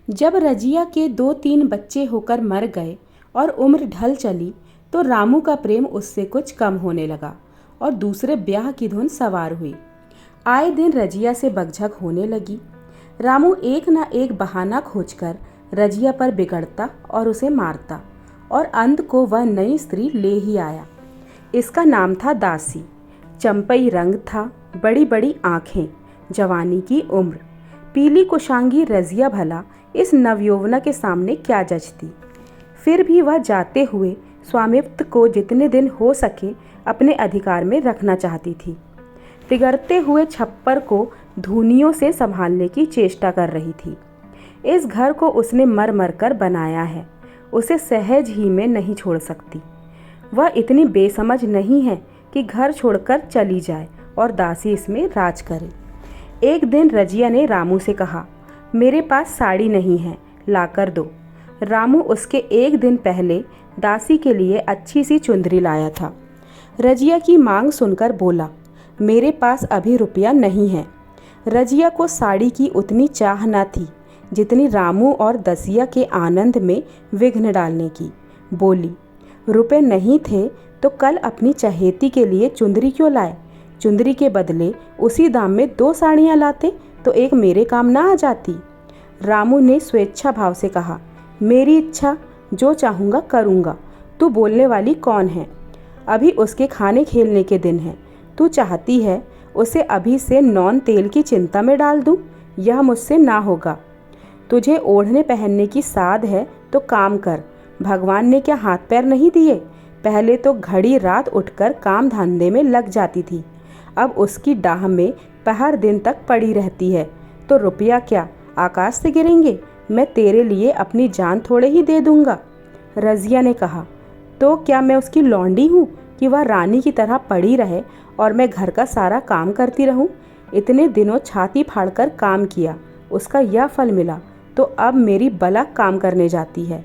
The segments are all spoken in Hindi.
जब रजिया के 2-3 बच्चे होकर मर गए और उम्र ढल चली तो रामू का प्रेम उससे कुछ कम होने लगा और दूसरे ब्याह की धुन सवार हुई। आए दिन रजिया से बकझक होने लगी। रामू एक न एक बहाना खोजकर रजिया पर बिगड़ता और उसे मारता और अंत को वह नई स्त्री ले ही आया। इसका नाम था दासी। चंपई रंग था, बड़ी बड़ी आंखें, जवानी की उम्र। पीली कुशांगी रजिया भला इस नवयौवना के सामने क्या जचती। फिर भी वह जाते हुए स्वामित्व को जितने दिन हो सके अपने अधिकार में रखना चाहती थी। तिगरते हुए छप्पर को धूनियों से संभालने की चेष्टा कर रही थी। इस घर को उसने मर मर कर बनाया है, उसे सहज ही में नहीं छोड़ सकती। वह इतनी बेसमझ नहीं है कि घर छोड़कर चली जाए और दासी इसमें राज करे। एक दिन रजिया ने रामू से कहा, मेरे पास साड़ी नहीं है, लाकर दो। रामू उसके एक दिन पहले दासी के लिए अच्छी सी चुंदरी लाया था। रजिया की मांग सुनकर बोला, मेरे पास अभी रुपया नहीं है। रजिया को साड़ी की उतनी चाह न थी जितनी रामू और दसिया के आनंद में विघ्न डालने की। बोली, रुपए नहीं थे तो कल अपनी चहेती के लिए चुंदरी क्यों लाए? चुंदरी के बदले उसी दाम में 2 साड़ियाँ लाते तो एक मेरे काम ना आ जाती। रामू ने स्वेच्छा भाव से कहा, मेरी इच्छा, जो चाहूँगा करूँगा। तू बोलने वाली कौन है? अभी उसके खाने खेलने के दिन हैं। तू चाहती है उसे अभी से नॉन तेल की चिंता में डाल दूँ? यह मुझसे ना होगा। तुझे ओढ़ने पहनने की साध है तो काम कर। भगवान ने क्या हाथ पैर नहीं दिए? पहले तो घड़ी रात उठकर काम धंधे में लग जाती थी, अब उसकी डाह में पहर दिन तक पड़ी रहती है। तो रुपया क्या आकाश से गिरेंगे? मैं तेरे लिए अपनी जान थोड़े ही दे दूंगा। रजिया ने कहा, तो क्या मैं उसकी लौंडी हूँ कि वह रानी की तरह पड़ी रहे और मैं घर का सारा काम करती रहूँ? इतने दिनों छाती फाड़कर काम किया, उसका यह फल मिला, तो अब मेरी बला काम करने जाती है।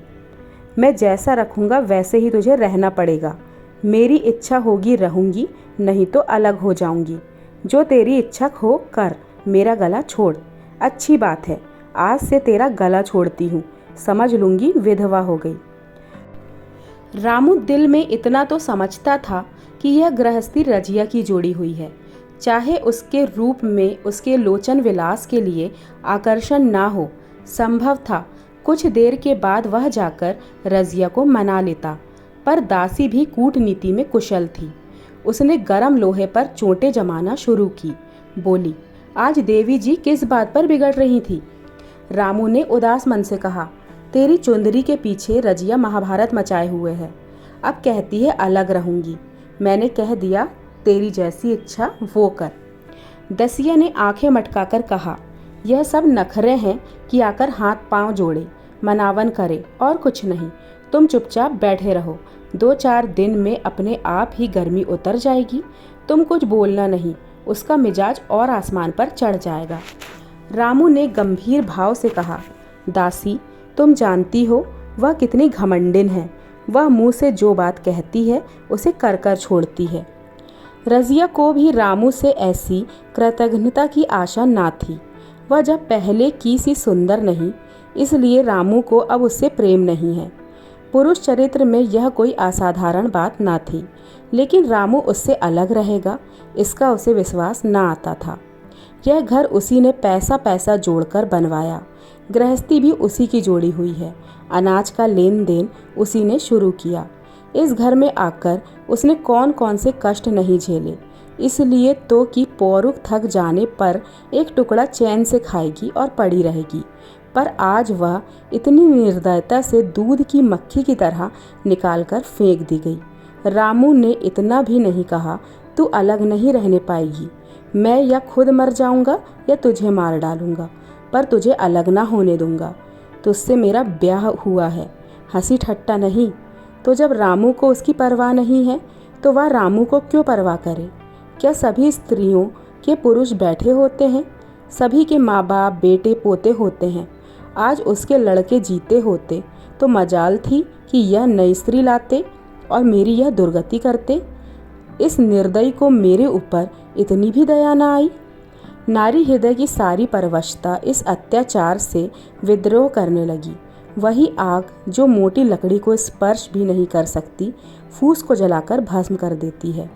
मैं जैसा रखूँगा वैसे ही तुझे रहना पड़ेगा। मेरी इच्छा होगी रहूँगी, नहीं तो अलग हो जाऊँगी। जो तेरी इच्छा हो कर, मेरा गला छोड़। अच्छी बात है, आज से तेरा गला छोड़ती हूँ, समझ लूँगी विधवा हो गई। रामू दिल में इतना तो समझता था कि यह गृहस्थी रजिया की जोड़ी हुई है। चाहे उसके रूप में उसके लोचन विलास के लिए आकर्षण ना हो, संभव था कुछ देर के बाद वह जाकर रजिया को मना लेता। पर दासी भी कूटनीति में कुशल थी। उसने गरम लोहे पर चोटें जमाना शुरू की। बोली, आज देवी जी किस बात पर बिगड़ रही थी? रामू ने उदास मन से कहा, तेरी चुंदरी के पीछे रजिया महाभारत मचाए हुए है। अब कहती है अलग रहूंगी। मैंने कह दिया, तेरी जैसी इच्छा वो कर। दसिया ने आंखें मटकाकर कहा, यह सब नखरे हैं कि आकर हाथ पांव जोड़े, मनावन करे और कुछ नहीं। तुम चुपचाप बैठे रहो, 2-4 दिन में अपने आप ही गर्मी उतर जाएगी। तुम कुछ बोलना नहीं, उसका मिजाज और आसमान पर चढ़ जाएगा। रामू ने गंभीर भाव से कहा, दासी, तुम जानती हो वह कितनी घमंडिन है। वह मुंह से जो बात कहती है उसे कर कर छोड़ती है। रजिया को भी रामू से ऐसी कृतज्ञता की आशा ना थी। वह जब पहले की सी सुंदर नहीं, इसलिए रामू को अब उससे प्रेम नहीं है। पुरुष चरित्र में यह कोई असाधारण बात ना थी, लेकिन रामू उससे अलग रहेगा, इसका उसे विश्वास ना आता था। यह घर उसी ने पैसा पैसा जोड़कर बनवाया, गृहस्थी भी उसी की जोड़ी हुई है, अनाज का लेन देन उसी ने शुरू किया। इस घर में आकर उसने कौन कौन से कष्ट नहीं झेले, इसलिए तो कि पौरुख थक जाने पर एक टुकड़ा चैन से खाएगी और पड़ी रहेगी। पर आज वह इतनी निर्दयता से दूध की मक्खी की तरह निकालकर फेंक दी गई। रामू ने इतना भी नहीं कहा, तू अलग नहीं रहने पाएगी, मैं या खुद मर जाऊंगा या तुझे मार डालूंगा, पर तुझे अलग ना होने दूंगा। तुझसे मेरा ब्याह हुआ है, हंसी ठट्टा नहीं। तो जब रामू को उसकी परवाह नहीं है तो वह रामू को क्यों परवाह करे? क्या सभी स्त्रियों के पुरुष बैठे होते हैं? सभी के माँ बाप बेटे पोते होते हैं। आज उसके लड़के जीते होते तो मजाल थी कि यह नई स्त्री लाते और मेरी यह दुर्गति करते। इस निर्दयी को मेरे ऊपर इतनी भी दया न आई। नारी हृदय की सारी परवशता इस अत्याचार से विद्रोह करने लगी। वही आग जो मोटी लकड़ी को स्पर्श भी नहीं कर सकती, फूस को जलाकर भस्म कर देती है।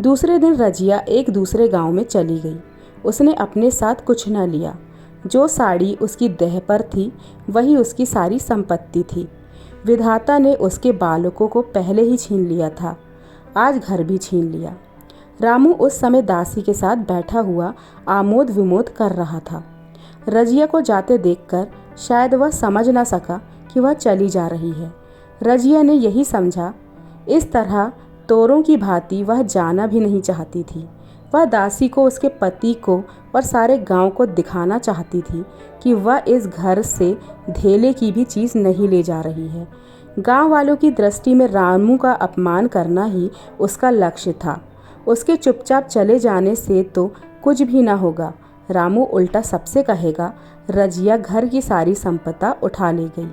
दूसरे दिन रजिया एक दूसरे गांव में चली गई। उसने अपने साथ कुछ न लिया। जो साड़ी उसकी देह पर थी वही उसकी सारी संपत्ति थी। विधाता ने उसके बालकों को पहले ही छीन लिया था, आज घर भी छीन लिया। रामू उस समय दासी के साथ बैठा हुआ आमोद विमोद कर रहा था। रजिया को जाते देखकर शायद वह समझ न सका कि वह चली जा रही है। रजिया ने यही समझा। इस तरह तोरों की भांति वह जाना भी नहीं चाहती थी। वह दासी को, उसके पति को और सारे गांव को दिखाना चाहती थी कि वह इस घर से धेले की भी चीज़ नहीं ले जा रही है। गांव वालों की दृष्टि में रामू का अपमान करना ही उसका लक्ष्य था। उसके चुपचाप चले जाने से तो कुछ भी ना होगा। रामू उल्टा सबसे कहेगा, रजिया घर की सारी संपत्ति उठा ले गई।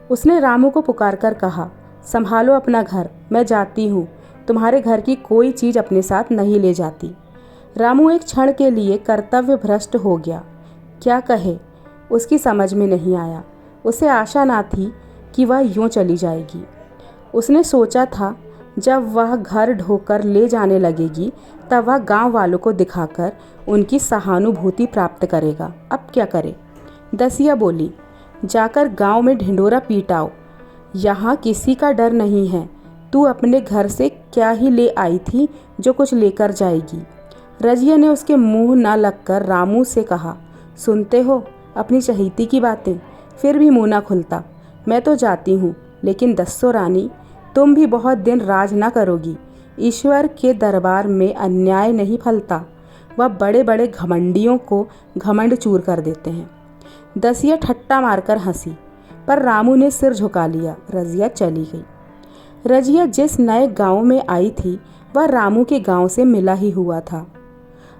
उसने रामू को पुकार कर कहा, संभालो अपना घर, मैं जाती हूँ। तुम्हारे घर की कोई चीज़ अपने साथ नहीं ले जाती। रामू एक क्षण के लिए कर्तव्य भ्रष्ट हो गया। क्या कहे, उसकी समझ में नहीं आया। उसे आशा ना थी कि वह यूँ चली जाएगी। उसने सोचा था जब वह घर ढोकर ले जाने लगेगी तब वह गांव वालों को दिखाकर उनकी सहानुभूति प्राप्त करेगा। अब क्या करे। दसिया बोली, जाकर गांव में ढिंढोरा पीटाओ, यहाँ किसी का डर नहीं है। तू अपने घर से क्या ही ले आई थी जो कुछ लेकर जाएगी। रजिया ने उसके मुंह न लगकर रामू से कहा, सुनते हो अपनी चहेती की बातें, फिर भी मुंह ना खुलता। मैं तो जाती हूँ, लेकिन दस्सो रानी, तुम भी बहुत दिन राज न करोगी। ईश्वर के दरबार में अन्याय नहीं फलता। वह बड़े बड़े घमंडियों को घमंड चूर कर देते हैं। दसिया ठट्टा मारकर हंसी, पर रामू ने सिर झुका लिया। रजिया चली गई। रजिया जिस नए गांव में आई थी वह रामू के गांव से मिला ही हुआ था,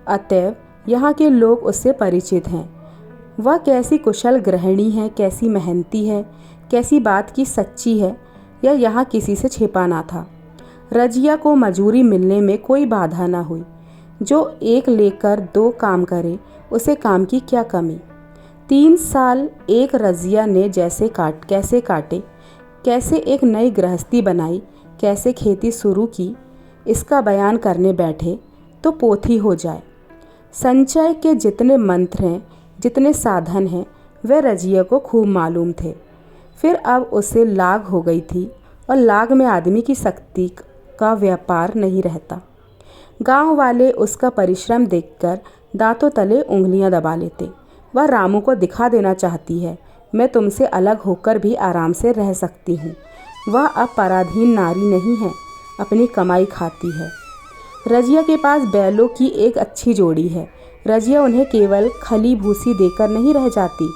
अतएव यहाँ के लोग उससे परिचित हैं। वह कैसी कुशल गृहिणी है, कैसी मेहनती है, कैसी बात की सच्ची है, यह यहाँ किसी से छिपा ना था। रजिया को मजूरी मिलने में कोई बाधा ना हुई। जो एक लेकर दो काम करे, उसे काम की क्या कमी। 3 साल एक रजिया ने कैसे काटे, कैसे एक नई गृहस्थी बनाई, कैसे खेती शुरू की, इसका बयान करने बैठे तो पोथी हो जाए। संचय के जितने मंत्र हैं, जितने साधन हैं, वे रजिया को खूब मालूम थे। फिर अब उसे लाग हो गई थी, और लाग में आदमी की शक्ति का व्यापार नहीं रहता। गांव वाले उसका परिश्रम देखकर दांतों तले उंगलियां दबा लेते। वह रामू को दिखा देना चाहती है, मैं तुमसे अलग होकर भी आराम से रह सकती हूँ। वह अब पराधीन नारी नहीं है, अपनी कमाई खाती है। रजिया के पास बैलों की एक अच्छी जोड़ी है। रजिया उन्हें केवल खली भूसी देकर नहीं रह जाती,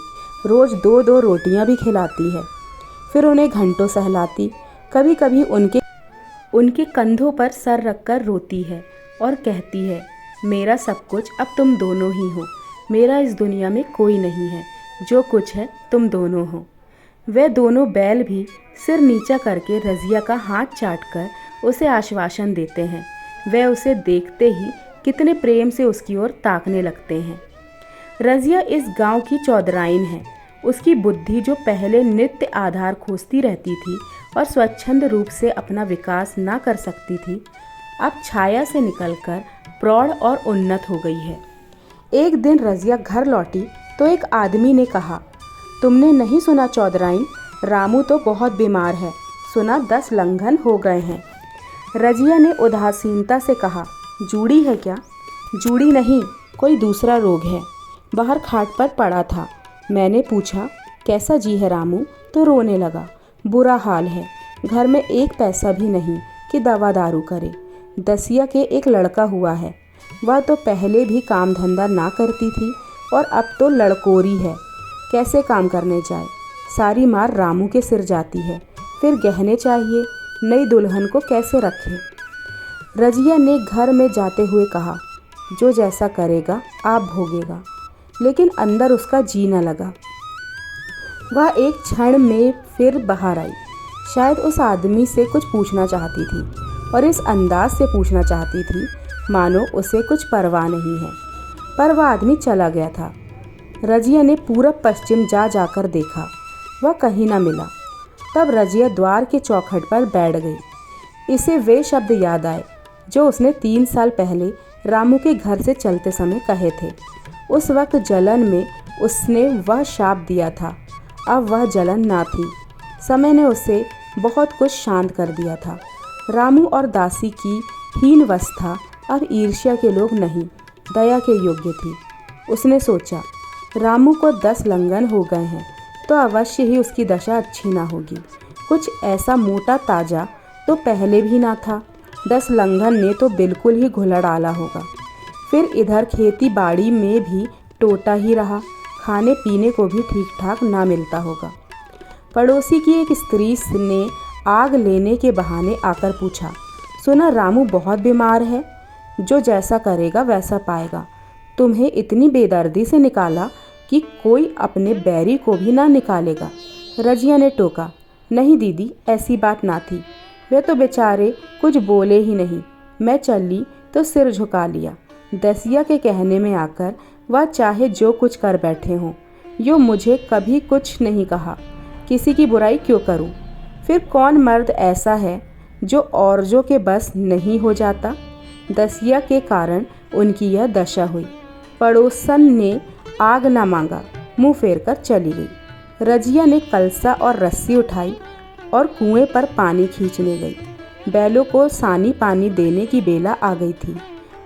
रोज़ 2-2 रोटियां भी खिलाती है। फिर उन्हें घंटों सहलाती। कभी कभी उनके कंधों पर सर रखकर रोती है और कहती है, मेरा सब कुछ अब तुम दोनों ही हो। मेरा इस दुनिया में कोई नहीं है, जो कुछ है तुम दोनों हो। वे दोनों बैल भी सिर नीचा करके रजिया का हाथ चाटकर उसे आश्वासन देते हैं। वे उसे देखते ही कितने प्रेम से उसकी ओर ताकने लगते हैं। रजिया इस गांव की चौधराइन है। उसकी बुद्धि जो पहले नित्य आधार खोजती रहती थी और स्वच्छंद रूप से अपना विकास ना कर सकती थी, अब छाया से निकलकर प्रौढ़ और उन्नत हो गई है। एक दिन रजिया घर लौटी तो एक आदमी ने कहा, तुमने नहीं सुना चौधराइन, रामू तो बहुत बीमार है, सुना 10 लंघन हो गए हैं। रजिया ने उदासीनता से कहा, जूड़ी है क्या? जूड़ी नहीं, कोई दूसरा रोग है। बाहर खाट पर पड़ा था। मैंने पूछा, कैसा जी है रामू? तो रोने लगा। बुरा हाल है, घर में 1 पैसा भी नहीं कि दवा दारू करे। दसिया के एक लड़का हुआ है, वह तो पहले भी काम धंधा ना करती थी और अब तो लड़कोरी है। कैसे काम करने जाए? सारी मार रामू के सिर जाती है। फिर गहने चाहिए, नई दुल्हन को कैसे रखें? रजिया ने घर में जाते हुए कहा, जो जैसा करेगा आप भोगेगा। लेकिन अंदर उसका जी न लगा। वह एक क्षण में फिर बाहर आई। शायद उस आदमी से कुछ पूछना चाहती थी और इस अंदाज से पूछना चाहती थी मानो उसे कुछ परवाह नहीं है। पर वह आदमी चला गया था। रजिया ने पूरब पश्चिम जाकर देखा, वह कहीं न मिला। तब रजिया द्वार के चौखट पर बैठ गई। इसे वे शब्द याद आए जो उसने 3 साल पहले रामू के घर से चलते समय कहे थे। उस वक्त जलन में उसने वह शाप दिया था। अब वह जलन ना थी। समय ने उसे बहुत कुछ शांत कर दिया था। रामू और दासी की हीन अवस्था अब ईर्ष्या के लोग नहीं, दया के योग्य थी। उसने सोचा, रामू को 10 लंघन हो गए हैं तो अवश्य ही उसकी दशा अच्छी ना होगी। कुछ ऐसा मोटा ताजा तो पहले भी ना था। 10 लंघन ने तो बिल्कुल ही घुला डाला होगा। फिर इधर खेती बाड़ी में भी टोटा ही रहा, खाने पीने को भी ठीक ठाक ना मिलता होगा। पड़ोसी की एक स्त्री ने आग लेने के बहाने आकर पूछा, सुना रामू बहुत बीमार है, जो जैसा करेगा वैसा पाएगा। तुम्हें इतनी बेदर्दी से निकाला कि कोई अपने बैरी को भी ना निकालेगा। रजिया ने टोका, नहीं दीदी, ऐसी बात ना थी। वे तो बेचारे कुछ बोले ही नहीं। मैं चली तो सिर झुका लिया। दसिया के कहने में आकर वह चाहे जो कुछ कर बैठे हों, यो मुझे कभी कुछ नहीं कहा। किसी की बुराई क्यों करूं? फिर कौन मर्द ऐसा है जो औरजों के बस नहीं हो जाता? दसिया के कारण उनकी यह दशा हुई। पड़ोसन ने आग न मांगा, मुंह फेर कर चली गई। रजिया ने कलसा और रस्सी उठाई और कुएं पर पानी खींचने गई। बैलों को सानी पानी देने की बेला आ गई थी,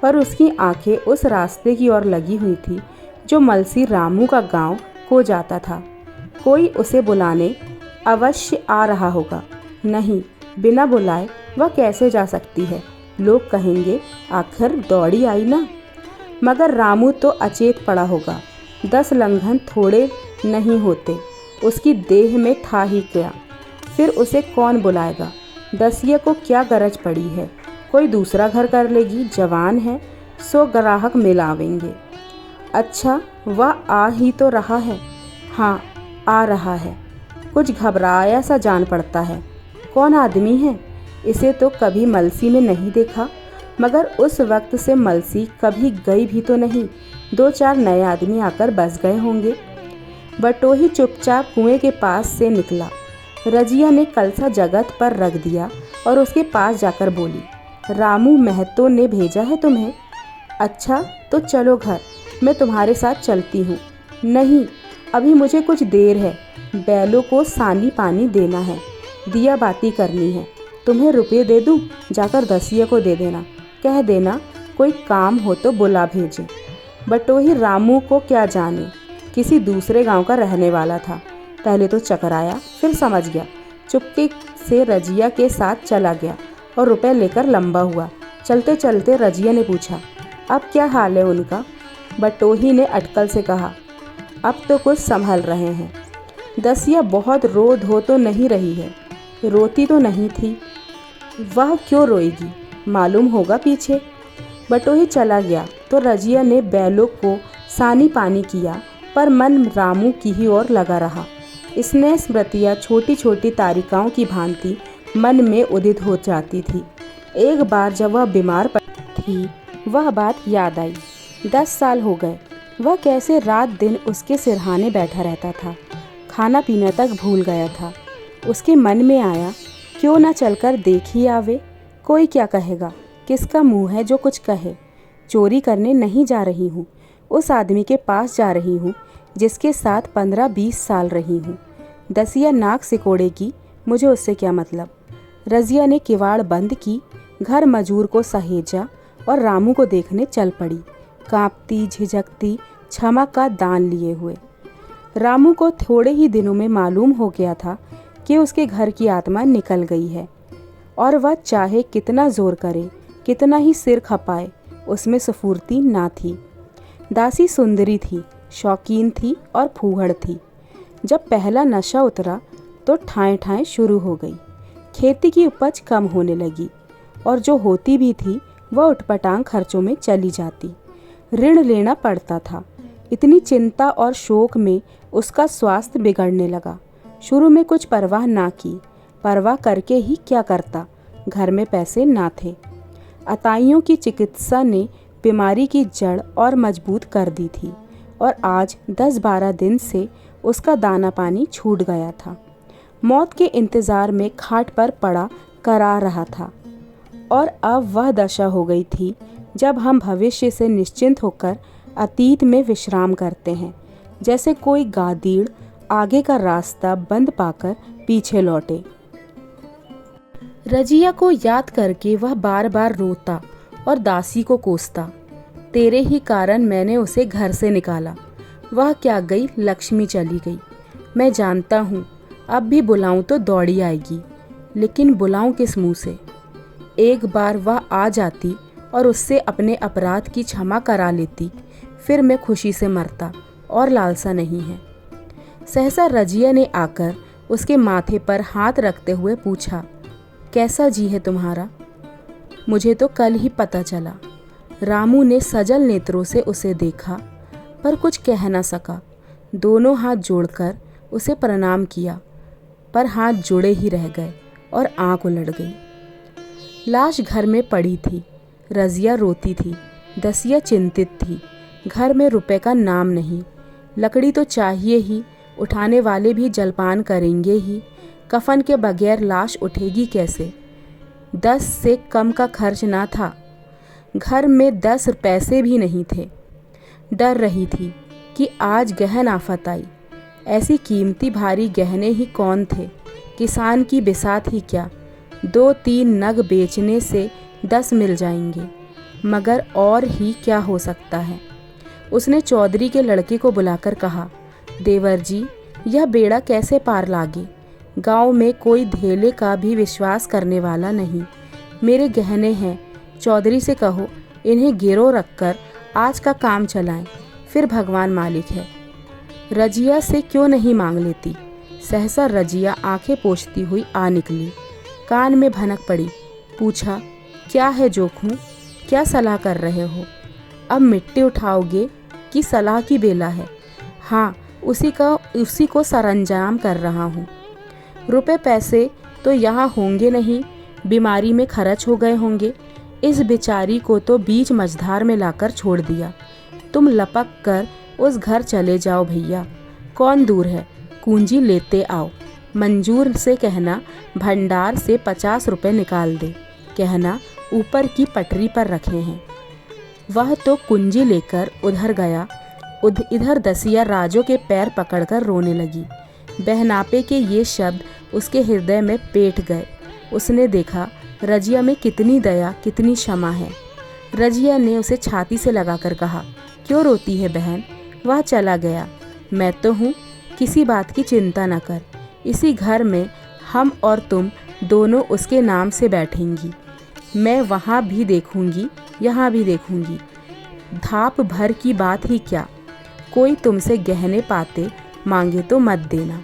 पर उसकी आंखें उस रास्ते की ओर लगी हुई थी जो मलसी रामू का गांव हो जाता था। कोई उसे बुलाने अवश्य आ रहा होगा। नहीं, बिना बुलाए वह कैसे जा सकती है? लोग कहेंगे आखिर दौड़ी आई ना। मगर रामू तो अचेत पड़ा होगा। 10 लंघन थोड़े नहीं होते। उसकी देह में था ही क्या? फिर उसे कौन बुलाएगा? दसिया को क्या गरज पड़ी है? कोई दूसरा घर कर लेगी, जवान है, 100 ग्राहक मिलावेंगे। अच्छा, वह आ ही तो रहा है। हाँ, आ रहा है। कुछ घबराया सा जान पड़ता है। कौन आदमी है? इसे तो कभी मलसी में नहीं देखा, मगर उस वक्त से मलसी कभी गई भी तो नहीं। 2-4 नए आदमी आकर बस गए होंगे। बटोही चुपचाप कुएं के पास से निकला। रजिया ने कलसा जगत पर रख दिया और उसके पास जाकर बोली, रामू महतो ने भेजा है तुम्हें? अच्छा, तो चलो घर, मैं तुम्हारे साथ चलती हूँ। नहीं, अभी मुझे कुछ देर है। बैलों को सानी पानी देना है, दिया बाती करनी है। तुम्हें रुपये दे दूँ? जाकर दसिया को दे देना। कह देना कोई काम हो तो बुला भेजे। बटोही रामू को क्या जाने, किसी दूसरे गांव का रहने वाला था। पहले तो चकराया, फिर समझ गया। चुपके से रजिया के साथ चला गया और रुपए लेकर लंबा हुआ। चलते चलते रजिया ने पूछा, अब क्या हाल है उनका? बटोही ने अटकल से कहा, अब तो कुछ संभल रहे हैं। दसिया बहुत रो धो तो नहीं रही है। रोती तो नहीं थी। वह क्यों रोएगी? मालूम होगा पीछे। बटोही चला गया तो रजिया ने बैलों को सानी पानी किया, पर मन रामू की ही ओर लगा रहा। स्नेह स्मृतियाँ छोटी छोटी तारिकाओं की भांति मन में उदित हो जाती थी। एक बार जब वह बीमार पड़ी थी, वह बात याद आई। 10 साल हो गए। वह कैसे रात दिन उसके सिरहाने बैठा रहता था, खाना पीना तक भूल गया था। उसके मन में आया, क्यों ना चलकर देख ही आवे। कोई क्या कहेगा? किसका मुंह है जो कुछ कहे? चोरी करने नहीं जा रही हूँ, उस आदमी के पास जा रही हूँ जिसके साथ 15-20 साल रही हूँ। दसिया नाक सिकोड़ेगी, मुझे उससे क्या मतलब। रजिया ने किवाड़ बंद की, घर मजूर को सहेजा और रामू को देखने चल पड़ी, कांपती झिझकती, क्षमा का दान लिए हुए। रामू को थोड़े ही दिनों में मालूम हो गया था कि उसके घर की आत्मा निकल गई है, और वह चाहे कितना जोर करे, कितना ही सिर खपाए, उसमें स्फूर्ति ना थी। दासी सुंदरी थी, शौकीन थी और फूहड़ थी। जब पहला नशा उतरा तो ठाएं ठाएं शुरू हो गई। खेती की उपज कम होने लगी, और जो होती भी थी वह उटपटांग खर्चों में चली जाती। ऋण लेना पड़ता था। इतनी चिंता और शोक में उसका स्वास्थ्य बिगड़ने लगा। शुरू में कुछ परवाह ना की, परवाह करके ही क्या करता, घर में पैसे ना थे। अताइयों की चिकित्सा ने बीमारी की जड़ और मजबूत कर दी थी और आज 10-12 दिन से उसका दाना पानी छूट गया था। मौत के इंतज़ार में खाट पर पड़ा करा रहा था और अब वह दशा हो गई थी जब हम भविष्य से निश्चिंत होकर अतीत में विश्राम करते हैं, जैसे कोई गादीड़ आगे का रास्ता बंद पाकर पीछे लौटे। रजिया को याद करके वह बार बार रोता और दासी को कोसता, तेरे ही कारण मैंने उसे घर से निकाला। वह क्या गई, लक्ष्मी चली गई। मैं जानता हूँ अब भी बुलाऊं तो दौड़ी आएगी, लेकिन बुलाऊं किस मुँह से। एक बार वह आ जाती और उससे अपने अपराध की क्षमा करा लेती, फिर मैं खुशी से मरता और लालसा नहीं है। सहसा रजिया ने आकर उसके माथे पर हाथ रखते हुए पूछा, कैसा जी है तुम्हारा? मुझे तो कल ही पता चला। रामू ने सजल नेत्रों से उसे देखा पर कुछ कह न सका। दोनों हाथ जोड़कर उसे प्रणाम किया, पर हाथ जुड़े ही रह गए और आंख उलट गई। लाश घर में पड़ी थी। रजिया रोती थी, दसिया चिंतित थी। घर में रुपए का नाम नहीं। लकड़ी तो चाहिए ही, उठाने वाले भी जलपान करेंगे ही। कफन के बगैर लाश उठेगी कैसे? 10 से कम का खर्च ना था। घर में 10 पैसे भी नहीं थे। डर रही थी कि आज गहन आफत आई। ऐसी कीमती भारी गहने ही कौन थे? किसान की बिसात ही क्या? 2-3 नग बेचने से 10 मिल जाएंगे, मगर और ही क्या हो सकता है। उसने चौधरी के लड़के को बुलाकर कहा, देवर जी, यह बेड़ा कैसे पार लागे? गांव में कोई धेले का भी विश्वास करने वाला नहीं। मेरे गहने हैं, चौधरी से कहो इन्हें गिरो रखकर आज का काम चलाएं, फिर भगवान मालिक है। रजिया से क्यों नहीं मांग लेती? सहसा रजिया आंखें पोंछती हुई आ निकली, कान में भनक पड़ी। पूछा, क्या है जोखूं? क्या सलाह कर रहे हो? अब मिट्टी उठाओगे कि सलाह की बेला है? हाँ, उसी को सरंजाम कर रहा हूँ। रुपए पैसे तो यहाँ होंगे नहीं, बीमारी में खर्च हो गए होंगे। इस बेचारी को तो बीच मझधार में लाकर छोड़ दिया। तुम लपक कर उस घर चले जाओ भैया, कौन दूर है, कुंजी लेते आओ। मंजूर से कहना भंडार से 50 रुपए निकाल दे, कहना ऊपर की पटरी पर रखे हैं। वह तो कुंजी लेकर उधर गया। इधर दसिया राजो के पैर पकड़कर रोने लगी। बहनापे के ये शब्द उसके हृदय में पेट गए। उसने देखा रजिया में कितनी दया, कितनी क्षमा है। रजिया ने उसे छाती से लगाकर कहा, क्यों रोती है बहन? वह चला गया, मैं तो हूँ, किसी बात की चिंता न कर। इसी घर में हम और तुम दोनों उसके नाम से बैठेंगी। मैं वहाँ भी देखूंगी, यहाँ भी देखूंगी। धाप भर की बात ही क्या। कोई तुमसे गहने पाते मांगे तो मत देना।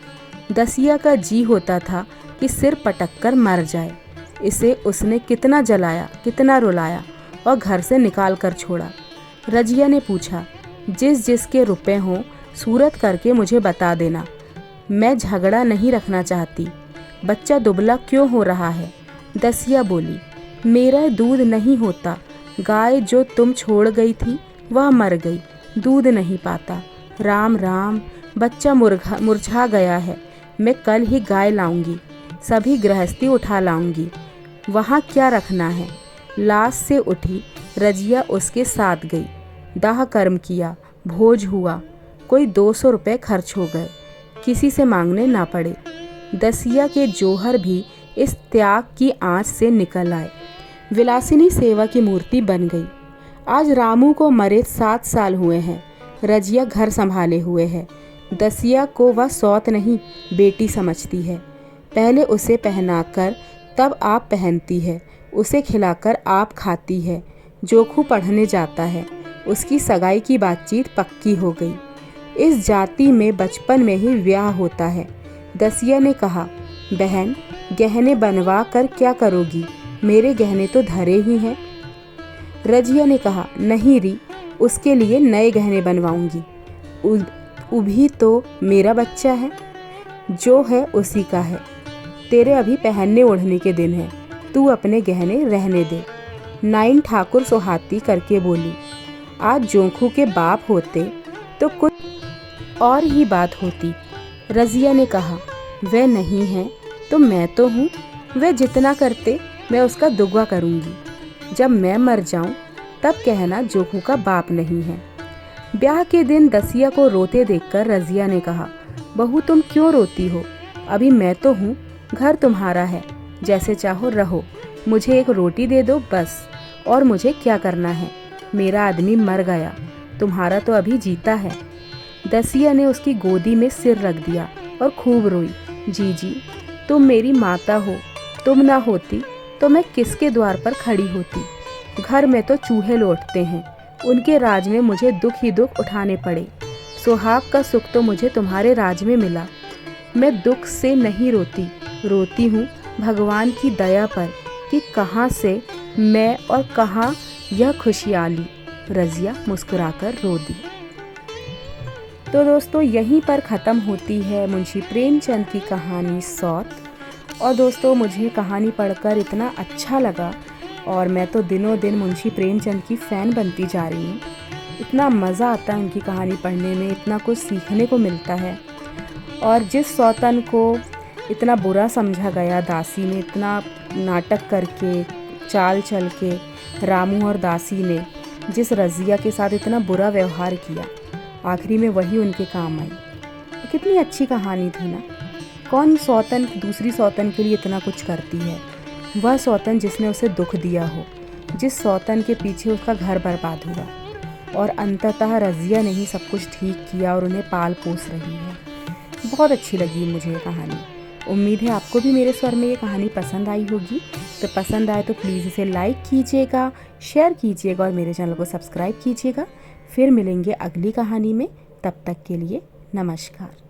दसिया का जी होता था कि सिर पटक कर मर जाए। इसे उसने कितना जलाया, कितना रुलाया और घर से निकाल कर छोड़ा। रजिया ने पूछा, जिसके रुपए हों सूरत करके मुझे बता देना। मैं झगड़ा नहीं रखना चाहती। बच्चा दुबला क्यों हो रहा है? दसिया बोली, मेरा दूध नहीं होता। गाय जो तुम छोड़ गई थी वह मर गई, दूध नहीं पाता। राम राम, बच्चा मुरझा गया है। मैं कल ही गाय लाऊंगी, सभी गृहस्थी उठा लाऊंगी। वहाँ क्या रखना है? लाश से उठी रजिया उसके साथ गई। दाह कर्म किया, भोज हुआ, कोई 200 रुपये खर्च हो गए, किसी से मांगने ना पड़े। दसिया के जौहर भी इस त्याग की आँच से निकल आए। विलासिनी सेवा की मूर्ति बन गई। आज रामू को मरे 7 साल हुए हैं। रजिया घर संभाले हुए है। दसिया को वह सौत नहीं, बेटी समझती है। पहले उसे पहनाकर तब आप पहनती है, उसे खिलाकर आप खाती है। जोखू पढ़ने जाता है, उसकी सगाई की बातचीत पक्की हो गई। इस जाति में बचपन में ही ब्याह होता है। दसिया ने कहा, बहन गहने बनवा कर क्या करोगी? मेरे गहने तो धरे ही हैं। रजिया ने कहा, नहीं री, उसके लिए नए गहने बनवाऊंगी। उभी तो मेरा बच्चा है, जो है उसी का है। तेरे अभी पहनने ओढ़ने के दिन हैं, तू अपने गहने रहने दे। नाइन ठाकुर सोहाती करके बोली, आज जोंखू के बाप होते तो कुछ और ही बात होती। रज़िया ने कहा, वह नहीं है तो मैं तो हूँ, वह जितना करते मैं उसका दुगना करूँगी। जब मैं मर जाऊँ तब कहना जोंखू का बाप नहीं है। ब्याह के दिन दसिया को रोते देखकर रज़िया ने कहा, बहू तुम क्यों रोती हो? अभी मैं तो हूँ, घर तुम्हारा है, जैसे चाहो रहो, मुझे एक रोटी दे दो बस। और मुझे क्या करना है? मेरा आदमी मर गया, तुम्हारा तो अभी जीता है। दसिया ने उसकी गोदी में सिर रख दिया और खूब रोई, जीजी तुम मेरी माता हो, तुम ना होती तो मैं किसके द्वार पर खड़ी होती? घर में तो चूहे लौटते हैं, उनके राज में मुझे दुख ही दुख उठाने पड़े। सुहाग का सुख तो मुझे तुम्हारे राज में मिला। मैं दुख से नहीं रोती, रोती हूँ भगवान की दया पर कि कहाँ से मैं और कहाँ यह खुशहाली। रज़िया मुस्कुराकर रो दी। तो दोस्तों यहीं पर ख़त्म होती है मुंशी प्रेमचंद की कहानी सौत। और दोस्तों मुझे कहानी पढ़कर इतना अच्छा लगा और मैं तो दिनों दिन मुंशी प्रेमचंद की फ़ैन बनती जा रही हूँ। इतना मज़ा आता है उनकी कहानी पढ़ने में, इतना कुछ सीखने को मिलता है। और जिस सौतन को इतना बुरा समझा गया दासी ने, इतना नाटक करके चाल चल के रामू और दासी ने जिस रज़िया के साथ इतना बुरा व्यवहार किया, आखिरी में वही उनके काम आई। कितनी अच्छी कहानी थी ना। कौन सौतन दूसरी सौतन के लिए इतना कुछ करती है? वह सौतन जिसने उसे दुख दिया हो, जिस सौतन के पीछे उसका घर बर्बाद हुआ, और अंततः रज़िया ने ही सब कुछ ठीक किया और उन्हें पाल पोस रही है। बहुत अच्छी लगी मुझे ये कहानी। उम्मीद है आपको भी मेरे स्वर में ये कहानी पसंद आई होगी। तो पसंद आए तो प्लीज़ इसे लाइक कीजिएगा, शेयर कीजिएगा और मेरे चैनल को सब्सक्राइब कीजिएगा। फिर मिलेंगे अगली कहानी में, तब तक के लिए नमस्कार।